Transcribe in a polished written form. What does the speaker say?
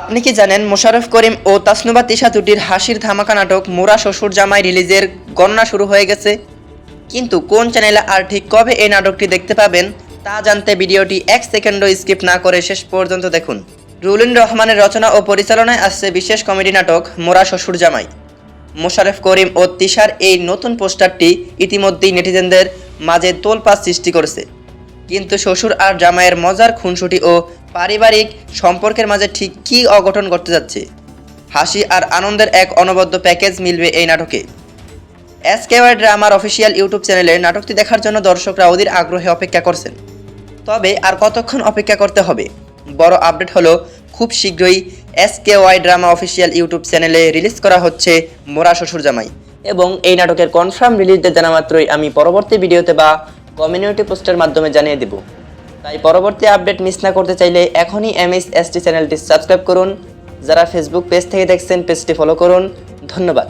আপনি কি জানেন মোশাররফ করিম ও তাসনুভা তিশা জুটির হাসির ধামাকা নাটক মোরা শ্বশুর জামাই রিলিজের গণনা শুরু হয়ে গেছে। কিন্তু কোন চ্যানেলে আর ঠিক কবে এই নাটকটি দেখতে পাবেন তা জানতে ভিডিওটি 1 সেকেন্ডও স্কিপ না করে শেষ পর্যন্ত দেখুন। রুলিন রহমানের রচনা ও পরিচালনায় আসছে বিশেষ কমেডি নাটক মোরা শ্বশুর জামাই। মোশাররফ করিম ও তিশার এই নতুন পোস্টারটি ইতিমধ্যেই নেটিজেনদের মাঝে তোলপাড় সৃষ্টি করেছে। কিন্তু শ্বশুর আর জামাইয়ের মজার খুনসুটি ও পারিবারিক সম্পর্কের মাঝে ঠিক কী অঘটন ঘটতে যাচ্ছে, হাসি আর আনন্দের এক অনবদ্য প্যাকেজ মিলবে এই নাটকে। এসকেওয়াই ড্রামার অফিসিয়াল ইউটিউব চ্যানেলে নাটকটি দেখার জন্য দর্শকরা অধীর আগ্রহে অপেক্ষা করছেন। তবে আর কতক্ষণ অপেক্ষা করতে হবে? বড় আপডেট হলো, খুব শীঘ্রই এসকেওয়াই ড্রামা অফিসিয়াল ইউটিউব চ্যানেলে রিলিজ করা হচ্ছে মোরা শ্বশুর জামাই, এবং এই নাটকের কনফার্ম রিলিজ ডেট জানা মাত্রই আমি পরবর্তী ভিডিওতে বা কমিউনিটি পোস্টের মাধ্যমে জানিয়ে দেব। তাই পরবর্তী আপডেট মিস না করতে চাইলে এখনই MHST চ্যানেলটি সাবস্ক্রাইব করুন। যারা ফেসবুক পেজ থেকে দেখছেন পেজটি ফলো করুন। ধন্যবাদ।